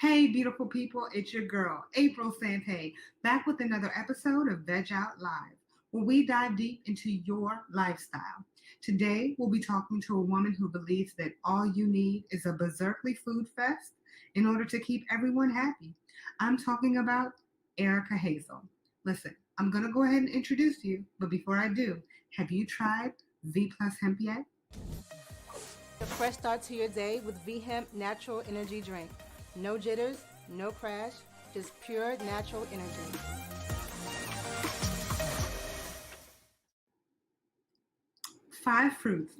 Hey, beautiful people, it's your girl, April Sampé, back with another episode of Veg Out Live, where we dive deep into your lifestyle. Today, we'll be talking to a woman who believes that all you need is a berserkly food fest in order to keep everyone happy. I'm talking about Erika Hazel. Listen, I'm going to go ahead and introduce you, but before I do, have you tried V Plus Hemp yet? A fresh start to your day with V Hemp Natural Energy Drink. No jitters, no crash, just pure natural energy. Five fruits,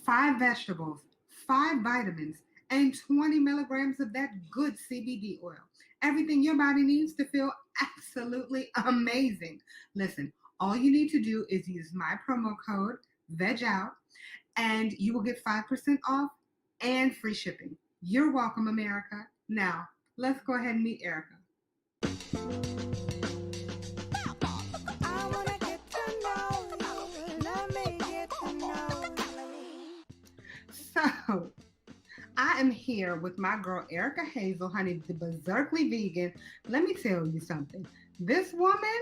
five vegetables, five vitamins, and 20 milligrams of that good CBD oil. Everything your body needs to feel absolutely amazing. Listen, all you need to do is use my promo code VEGOUT and you will get 5% off and free shipping. You're welcome, America. Now, let's go ahead and meet Erika. So, I am here with my girl, Erika Hazel, honey, the berserkly vegan. Let me tell you something. This woman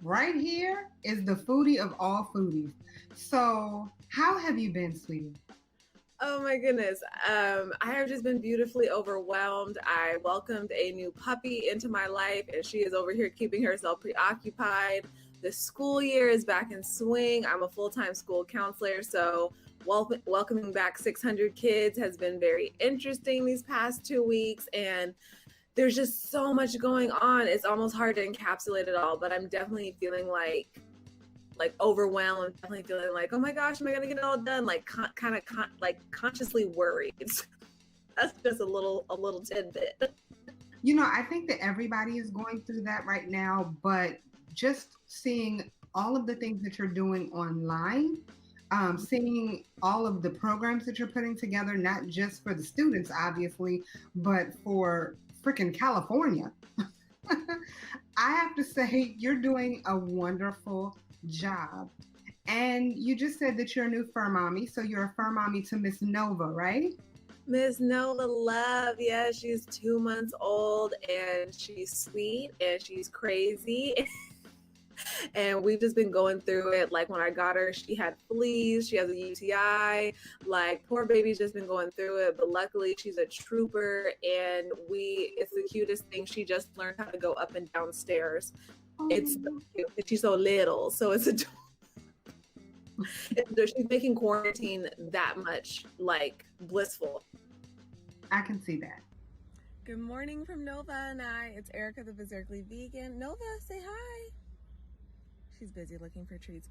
right here is the foodie of all foodies. So, how have you been, sweetie? Oh my goodness. I have just been beautifully overwhelmed. I welcomed a new puppy into my life and she is over here keeping herself preoccupied. The school year is back in swing. I'm a full-time school counselor, so welcoming back 600 kids has been very interesting these past 2 weeks, and there's just so much going on. It's almost hard to encapsulate it all, but I'm definitely feeling like overwhelmed, definitely feeling like, oh my gosh, am I gonna get it all done? Like consciously worried. That's just a little tidbit. You know, I think that everybody is going through that right now, but just seeing all of the things that you're doing online, seeing all of the programs that you're putting together, not just for the students, obviously, but for freaking California. I have to say, you're doing a wonderful job. And you just said that you're a new fur mommy, so you're a fur mommy to Miss Nova, right? Miss Nola Love, yeah, she's 2 months old and she's sweet and she's crazy. And we've just been going through it. Like when I got her, she had fleas, she has a UTI. Like poor baby's just been going through it, but luckily she's a trooper and it's the cutest thing. She just learned how to go up and down stairs. It's so cute. She's so little, so it's adorable. She's making quarantine that much like blissful. I can see that. Good morning from Nova and I. It's Erika, the berserkly vegan. Nova, say hi. She's busy looking for treats.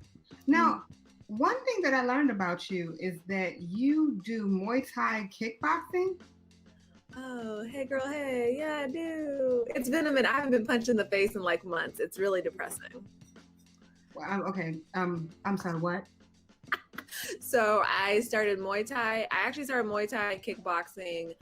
Now, one thing that I learned about you is that you do Muay Thai kickboxing. Oh, hey girl, hey. Yeah, I do. It's been a minute. I haven't been punched in the face in like months. It's really depressing. Well, okay. I'm sorry, what? So I started Muay Thai. I actually started Muay Thai kickboxing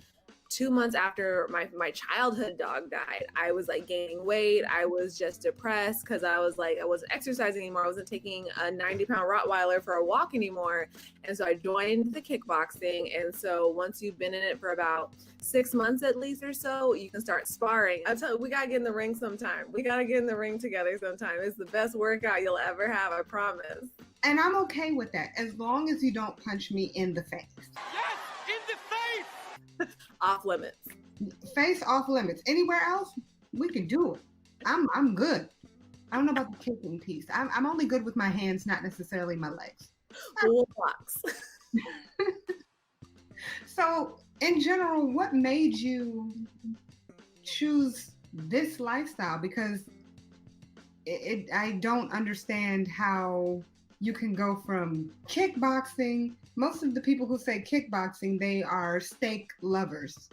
2 months after my childhood dog died. I was like gaining weight. I was just depressed because I wasn't exercising anymore. I wasn't taking a 90-pound Rottweiler for a walk anymore. And so I joined the kickboxing. And so once you've been in it for about 6 months at least or so, you can start sparring. I tell you, we gotta get in the ring sometime. We gotta get in the ring together sometime. It's the best workout you'll ever have, I promise. And I'm okay with that as long as you don't punch me in the face. Yes, in the face! Off limits. Face off limits. Anywhere else, we can do it. I'm good. I don't know about the kicking piece. I'm only good with my hands, not necessarily my legs. Full blocks. So, in general, what made you choose this lifestyle? Because I don't understand how you can go from kickboxing. Most of the people who say kickboxing, they are steak lovers.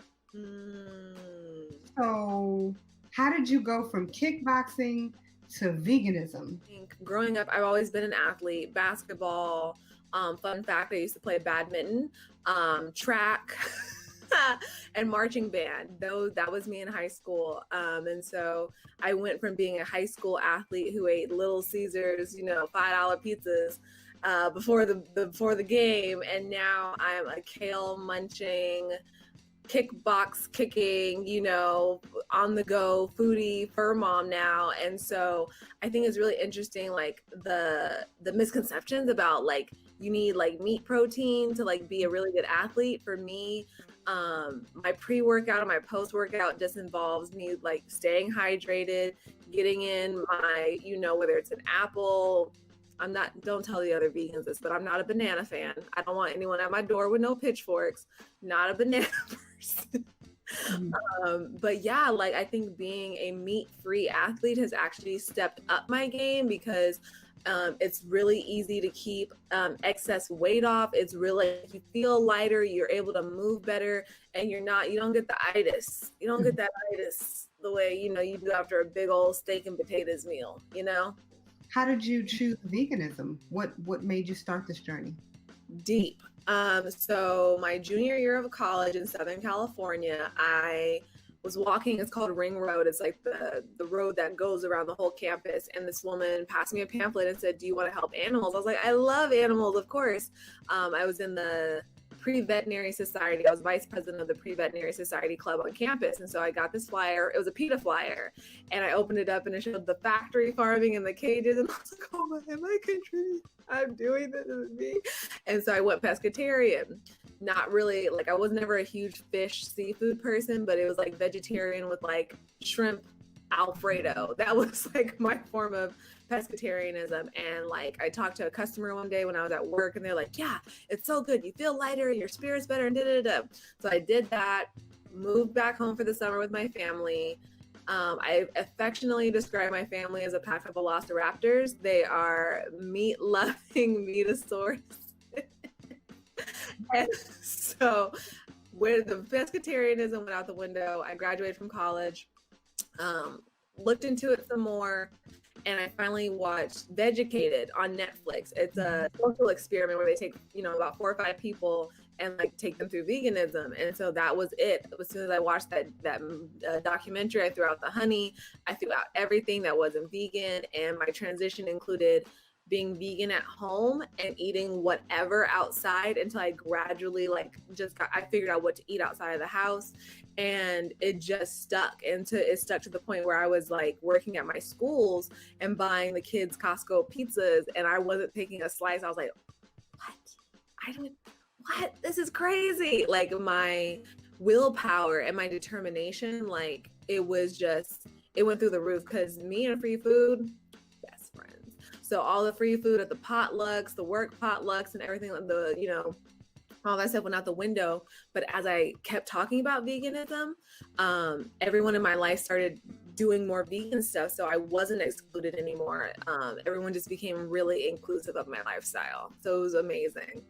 So how did you go from kickboxing to veganism? I think growing up, I've always been an athlete, basketball. Fun fact, I used to play badminton, track, and marching band. Though that was me in high school. And so I went from being a high school athlete who ate Little Caesars, $5 pizzas, before the game, and now I'm a kale munching, kickbox kicking, you know, on the go foodie fur mom now. And so I think it's really interesting, like the misconceptions about like you need like meat protein to like be a really good athlete. For me, my pre-workout and my post-workout just involves me like staying hydrated, getting in my, you know, whether it's an apple. Don't tell the other vegans this, but I'm not a banana fan. I don't want anyone at my door with no pitchforks. Not a banana person. But yeah, like I think being a meat-free athlete has actually stepped up my game because it's really easy to keep excess weight off. It's really, you feel lighter, you're able to move better, and you don't get the itis. You don't get that itis the way, you know, you do after a big old steak and potatoes meal, you know? How did you choose veganism? What made you start this journey? Deep. So my junior year of college in Southern California, I was walking, it's called Ring Road. It's like the road that goes around the whole campus. And this woman passed me a pamphlet and said, "Do you want to help animals?" I was like, I love animals, of course. I was in the pre-veterinary society. I was vice president of the pre-veterinary society club on campus. And so I got this flyer. It was a PETA flyer. And I opened it up and it showed the factory farming and the cages. And I was like, oh my, am I contributing? I'm doing this with me. And so I went pescatarian. Not really, like I was never a huge fish seafood person, but it was like vegetarian with like shrimp Alfredo. That was like my form of pescatarianism. And like I talked to a customer one day when I was at work and they're like, yeah, it's so good, you feel lighter, your spirit's better, and da-da-da-da. So I did that, moved back home for the summer with my family. I affectionately describe my family as a pack of velociraptors. They are meat-loving metasaurs. And so when the pescatarianism went out the window, I graduated from college, looked into it some more, and I finally watched Vegucated on Netflix. It's a social experiment where they take, you know, about 4 or 5 people and like take them through veganism. And so that was it. As soon as I watched that documentary, I threw out the honey, I threw out everything that wasn't vegan, and my transition included being vegan at home and eating whatever outside until I gradually I figured out what to eat outside of the house, and it just stuck. And it stuck to the point where I was like working at my schools and buying the kids Costco pizzas, and I wasn't taking a slice. I was like, what? This is crazy. Like my willpower and my determination, like it went through the roof, because me and free food, best friends. So all the free food at the potlucks, the work potlucks and everything, all that stuff went out the window. But as I kept talking about veganism, everyone in my life started doing more vegan stuff. So I wasn't excluded anymore. Everyone just became really inclusive of my lifestyle. So it was amazing.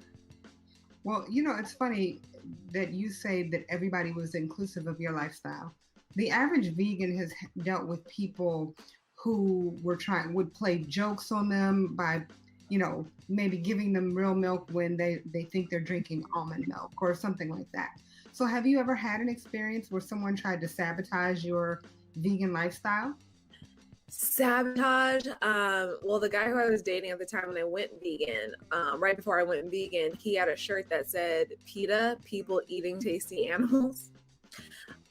Well, you know, it's funny that you say that everybody was inclusive of your lifestyle. The average vegan has dealt with people who would play jokes on them by, you know, maybe giving them real milk when they think they're drinking almond milk or something like that. So have you ever had an experience where someone tried to sabotage your vegan lifestyle? Sabotage. Well, the guy who I was dating at the time when I went vegan, right before I went vegan, he had a shirt that said PETA, people eating tasty animals.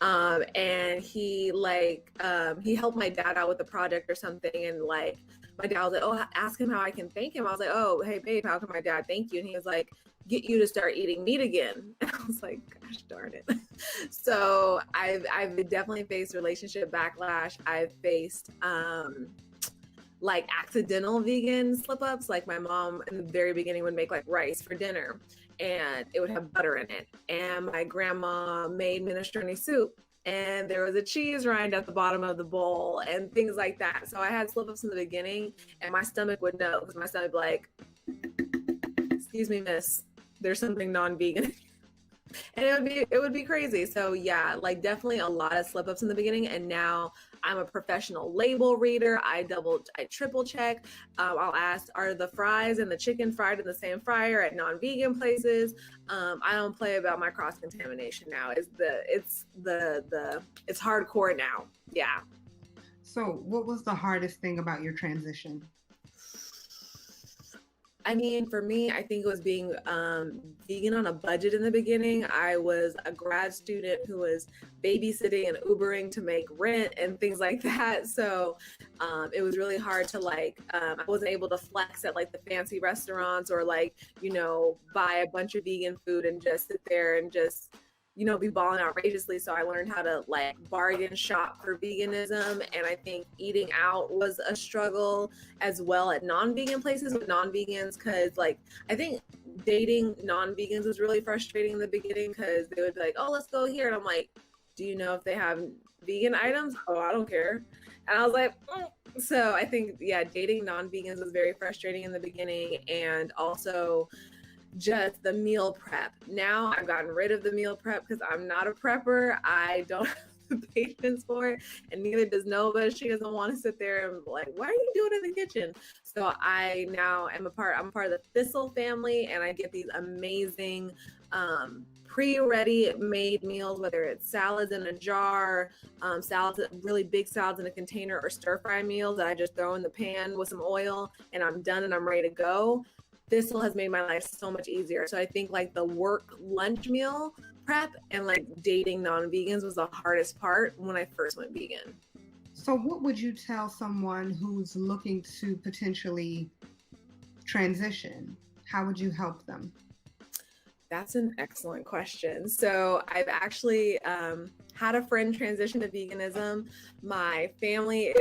And he helped my dad out with a project or something, and like my dad was like, oh, ask him how I can thank him. I was like, oh, hey babe, how can my dad thank you? And he was like, get you to start eating meat again. And I was like, gosh darn it. So I've definitely faced relationship backlash. I've faced like accidental vegan slip-ups. Like my mom in the very beginning would make like rice for dinner and it would have butter in it. And my grandma made minestrone soup and there was a cheese rind at the bottom of the bowl and things like that. So I had slip-ups in the beginning and my stomach would know, because my stomach would be like, excuse me, miss, there's something non-vegan. And it would be crazy. So yeah, like definitely a lot of slip-ups in the beginning. And now I'm a professional label reader. I triple check. I'll ask, are the fries and the chicken fried in the same fryer at non-vegan places? I don't play about my cross-contamination now. It's hardcore now. Yeah. So what was the hardest thing about your transition? I mean, for me, I think it was being vegan on a budget in the beginning. I was a grad student who was babysitting and Ubering to make rent and things like that. So it was really hard to I wasn't able to flex at like the fancy restaurants or like, buy a bunch of vegan food and just sit there and just be balling outrageously. So I learned how to like bargain shop for veganism. And I think eating out was a struggle as well at non-vegan places with non-vegans. Cause like, I think dating non-vegans was really frustrating in the beginning because they would be like, oh, let's go here. And I'm like, do you know if they have vegan items? Oh, I don't care. And I was like, So I think, yeah, dating non-vegans was very frustrating in the beginning. And also, just the meal prep. Now I've gotten rid of the meal prep because I'm not a prepper. I don't have the patience for it, and neither does Nova. She doesn't want to sit there and like, why are you doing it in the kitchen? So I now am I'm a part of the Thistle family, and I get these amazing pre-ready made meals, whether it's salads in a jar, salads, really big salads in a container, or stir fry meals that I just throw in the pan with some oil and I'm done and I'm ready to go. Thistle has made my life so much easier. So I think like the work lunch meal prep and like dating non-vegans was the hardest part when I first went vegan. So what would you tell someone who's looking to potentially transition? How would you help them? That's an excellent question. So I've actually had a friend transition to veganism. My family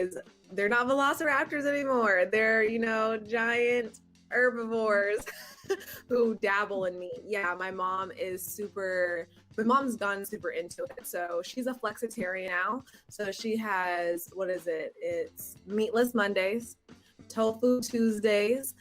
they're not velociraptors anymore. They're, giant herbivores who dabble in meat. Yeah, my mom's gone super into it. So she's a flexitarian now. So she has, it's meatless Mondays, tofu Tuesdays.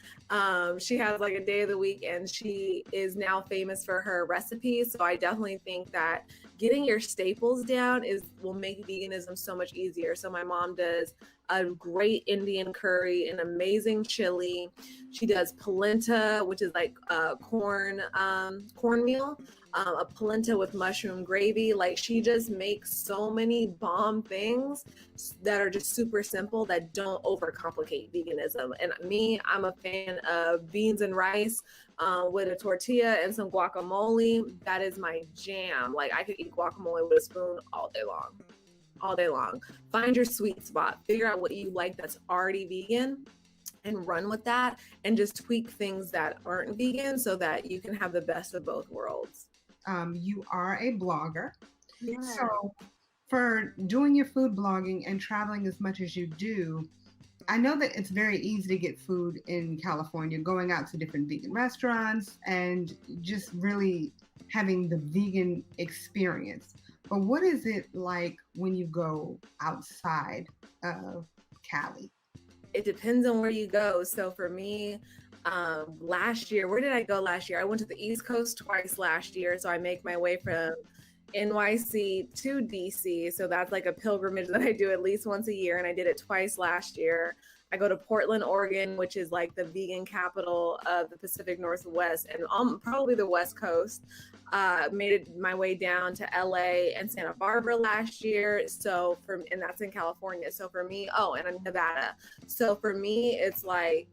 She has like a day of the week, and she is now famous for her recipes. So I definitely think that getting your staples down will make veganism so much easier. So my mom does a great Indian curry, an amazing chili. She does polenta, which is like cornmeal, a polenta with mushroom gravy. Like, she just makes so many bomb things that are just super simple that don't overcomplicate veganism. And me, I'm a fan of beans and rice with a tortilla and some guacamole. That is my jam. Like, I could eat guacamole with a spoon all day long. Find your sweet spot, figure out what you like that's already vegan and run with that, and just tweak things that aren't vegan so that you can have the best of both worlds. You are a blogger. Yeah. So for doing your food blogging and traveling as much as you do, I know that it's very easy to get food in California, going out to different vegan restaurants and just really having the vegan experience. But what is it like when you go outside of Cali? It depends on where you go. So for me, last year, where did I go last year? I went to the East Coast twice last year. So I make my way from NYC to DC. So that's like a pilgrimage that I do at least once a year. And I did it twice last year. I go to Portland, Oregon, which is like the vegan capital of the Pacific Northwest and probably the West Coast. Made my way down to LA and Santa Barbara last year. And that's in California. So for me, and in Nevada. So for me, it's like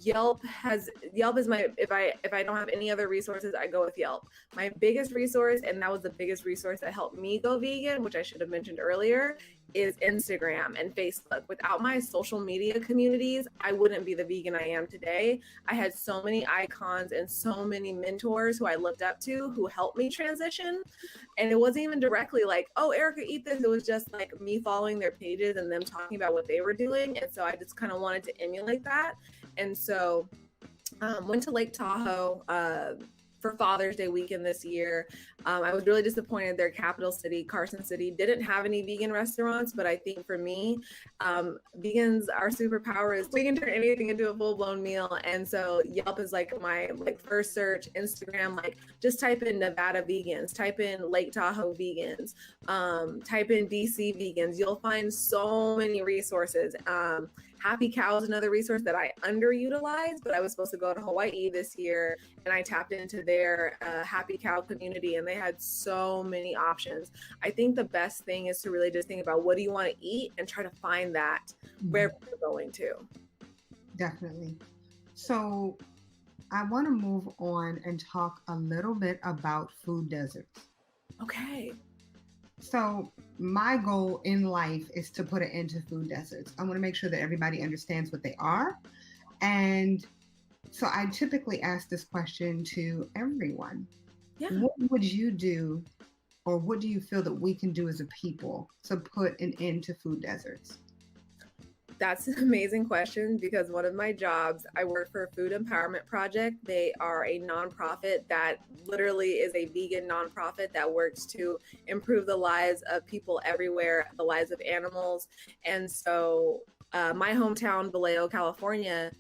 Yelp is my, if I don't have any other resources, I go with Yelp. My biggest resource, and that was the biggest resource that helped me go vegan, which I should have mentioned earlier, is Instagram and Facebook. Without my social media communities, I wouldn't be the vegan I am today. I had so many icons and so many mentors who I looked up to who helped me transition. And it wasn't even directly like, oh, Erika, eat this. It was just like me following their pages and them talking about what they were doing. And so I just kind of wanted to emulate that. And so went to Lake Tahoe for Father's Day weekend this year. I was really disappointed. Their capital city, Carson City, didn't have any vegan restaurants, but I think for me, vegans, our superpower is we can turn anything into a full-blown meal. And so Yelp is like my first search. Instagram, just type in Nevada vegans, type in Lake Tahoe vegans, type in DC vegans. You'll find so many resources. Happy Cow is another resource that I underutilized, but I was supposed to go to Hawaii this year and I tapped into their Happy Cow community and they had so many options. I think the best thing is to really just think about what do you want to eeat and try to find that wherever you're going to. Definitely. So I want to move on and talk a little bit about food deserts. Okay. So my goal in life is to put an end to food deserts. I want to make sure that everybody understands what they are. And so I typically ask this question to everyone. Yeah. What would you do, or what do you feel that we can do as a people to put an end to food deserts? That's an amazing question because one of my jobs, I work for a food empowerment project. They are a nonprofit that literally is a vegan nonprofit that works to improve the lives of people everywhere, the lives of animals. And so, my hometown, Vallejo, California,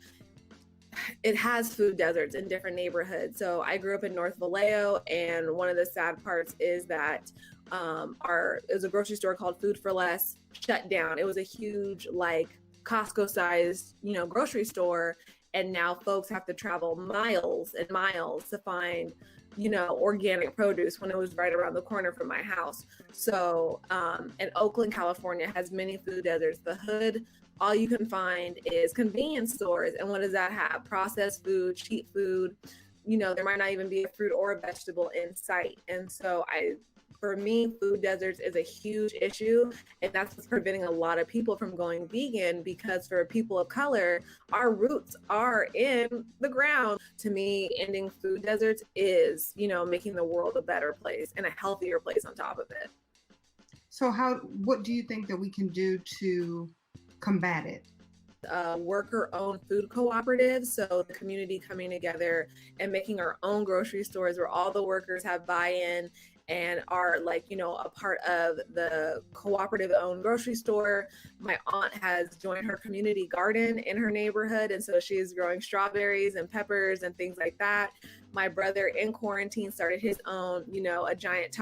it has food deserts in different neighborhoods. So I grew up in North Vallejo, and one of the sad parts is that it was a grocery store called Food for Less shut down. It was a huge, like, Costco sized, grocery store, and now folks have to travel miles and miles to find organic produce when it was right around the corner from my house. So and Oakland, California has many food deserts. The hood, all you can find is convenience stores. And what does that have? Processed food, cheap food. There might not even be a fruit or a vegetable in sight. And so for me, food deserts is a huge issue, and that's what's preventing a lot of people from going vegan, because for people of color, our roots are in the ground. To me, ending food deserts is, making the world a better place and a healthier place on top of it. So what do you think that we can do to combat it? Worker-owned food cooperatives, so the community coming together and making our own grocery stores where all the workers have buy-in and are a part of the cooperative owned grocery store. My aunt has joined her community garden in her neighborhood, and so she is growing strawberries and peppers and things like that. My brother in quarantine started his own, a giant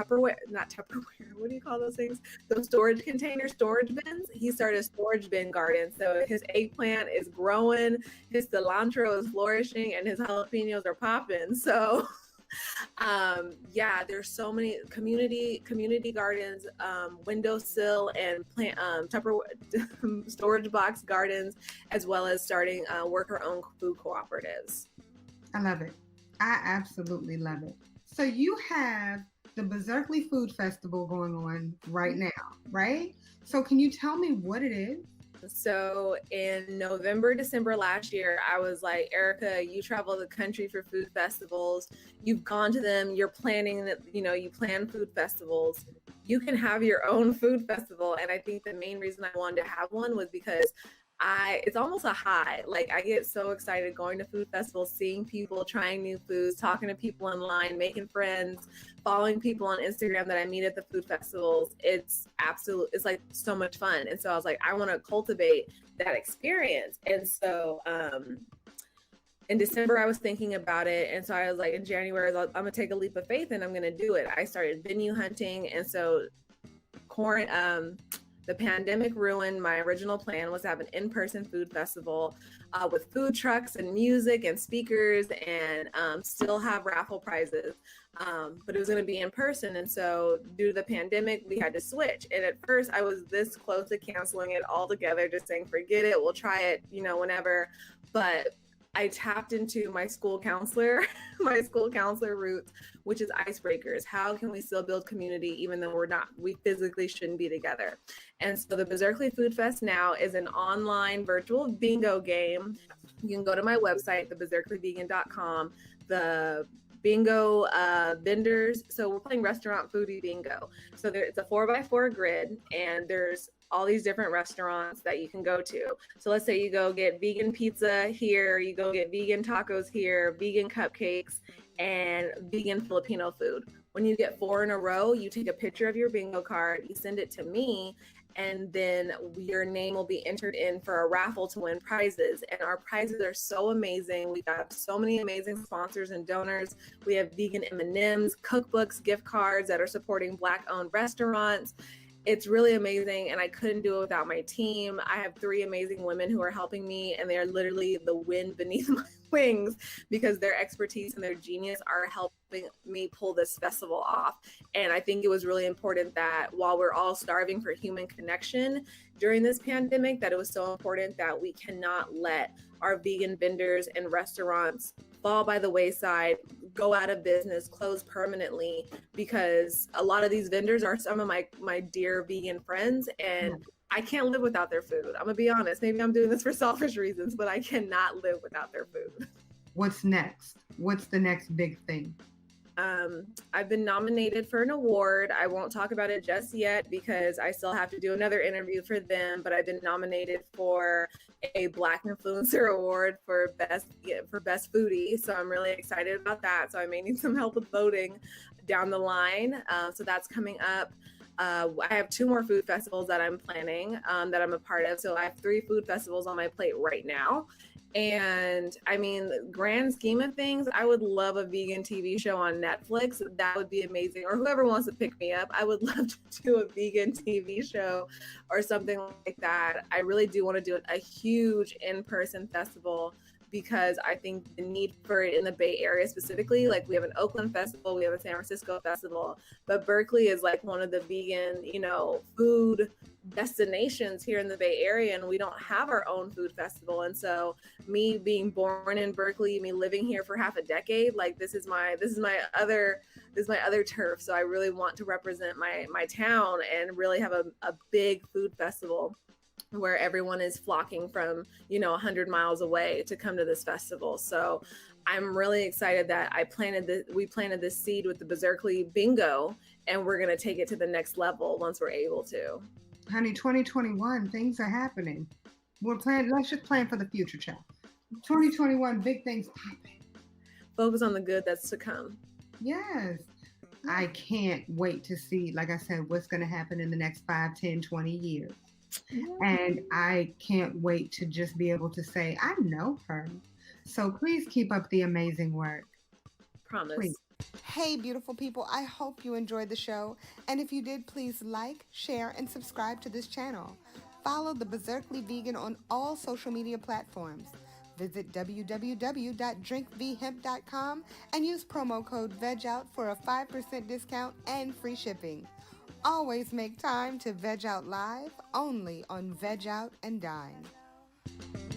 not Tupperware, what do you call those things? Those storage container storage bins. He started a storage bin garden. So his eggplant is growing, his cilantro is flourishing, and his jalapenos are popping. So there's so many community gardens, windowsill and plant Tupperware storage box gardens, as well as starting worker-owned food cooperatives. I love it. I absolutely love it. So you have the Berkeley Food Festival going on right now, right? So can you tell me what it is? So in November, December last year, I was like, Erika, you travel the country for food festivals. You've gone to them. You're planning that, you plan food festivals. You can have your own food festival. And I think the main reason I wanted to have one was because it's almost a high. Like, I get so excited going to food festivals, seeing people trying new foods, talking to people online, making friends, following people on Instagram that I meet at the food festivals. It's like so much fun. And so I was like, I want to cultivate that experience. And so in December, I was thinking about it. And so I was like, in January, I'm going to take a leap of faith and I'm going to do it. I started venue hunting. And so the pandemic ruined my original plan, was to have an in-person food festival with food trucks and music and speakers, and still have raffle prizes. But it was going to be in person. And so due to the pandemic, we had to switch. And at first I was this close to canceling it altogether, just saying, forget it, we'll try it, whenever. But I tapped into my school counselor roots, which is icebreakers. How can we still build community even though we physically shouldn't be together? And so the Berkeley Food Fest now is an online virtual bingo game. You can go to my website, theberkeleyvegan.com. The bingo vendors. So we're playing restaurant foodie bingo. So it's a 4x4 grid, and there's all these different restaurants that you can go to. So let's say you go get vegan pizza here, you go get vegan tacos here, vegan cupcakes, and vegan Filipino food. When you get 4 in a row, you take a picture of your bingo card, you send it to me, and then your name will be entered in for a raffle to win prizes. And our prizes are so amazing. We got so many amazing sponsors and donors. We have vegan M&Ms, cookbooks, gift cards that are supporting Black-owned restaurants. it's really amazing, and I couldn't do it without my team. I have 3 amazing women who are helping me, and they are literally the wind beneath my wings because their expertise and their genius are helping me pull this festival off. And I think it was really important that while we're all starving for human connection during this pandemic, that it was so important that we cannot let our vegan vendors and restaurants fall by the wayside, go out of business, close permanently, because a lot of these vendors are some of my dear vegan friends, and I can't live without their food. I'm gonna be honest. Maybe I'm doing this for selfish reasons, but I cannot live without their food. What's next? What's the next big thing? I've been nominated for an award. I won't talk about it just yet because I still have to do another interview for them, but I've been nominated for a Black Influencer Award for best foodie. So I'm really excited about that. So I may need some help with voting down the line. So that's coming up. I have 2 more food festivals that I'm planning, that I'm a part of. So I have 3 food festivals on my plate right now. And I mean, grand scheme of things, I would love a vegan TV show on Netflix. That would be amazing. Or whoever wants to pick me up, I would love to do a vegan TV show or something like that. I really do want to do a huge in-person festival because I think the need for it in the Bay Area specifically, like we have an Oakland festival, we have a San Francisco festival, but Berkeley is like one of the vegan, food destinations here in the Bay Area, and we don't have our own food festival. And so me being born in Berkeley, me living here for half a decade, like this is my other turf. So I really want to represent my town and really have a big food festival where everyone is flocking from 100 miles away to come to this festival. So I'm really excited that we planted this seed with the Berkeley Bingo, and we're going to take it to the next level once we're able to. Honey, 2021, things are happening. Let's just plan for the future, child. 2021, big things popping. Focus on the good that's to come. Yes. I can't wait to see, like I said, what's going to happen in the next 5, 10, 20 years. And I can't wait to just be able to say, I know her. So please keep up the amazing work. Promise. Please. Hey, beautiful people. I hope you enjoyed the show. And if you did, please like, share, and subscribe to this channel. Follow the Berkeley Vegan on all social media platforms. Visit www.drinkvhemp.com and use promo code VEGOUT for a 5% discount and free shipping. Always make time to veg out live, only on Veg Out and Dine.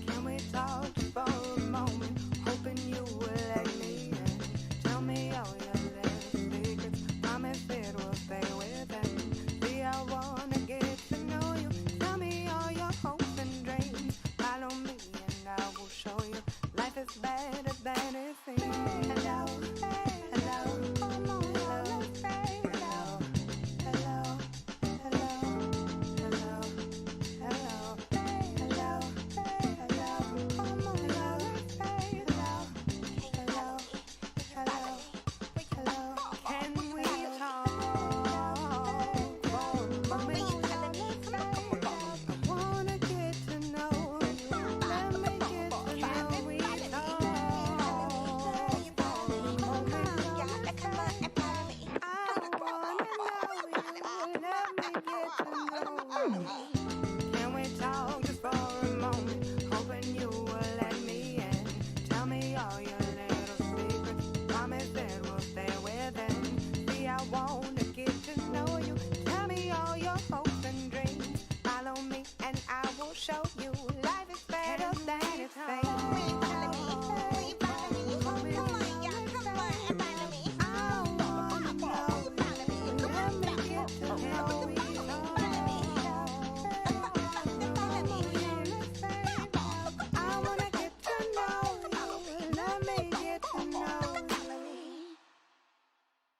Can we talk for a moment, hoping you will let me in? Tell me all your little secrets, promise it will stay within. See, I wanna get to know you. Tell me all your hopes and dreams. Follow me and I will show you life is better than it seems. Hello, hello, hello, Mm.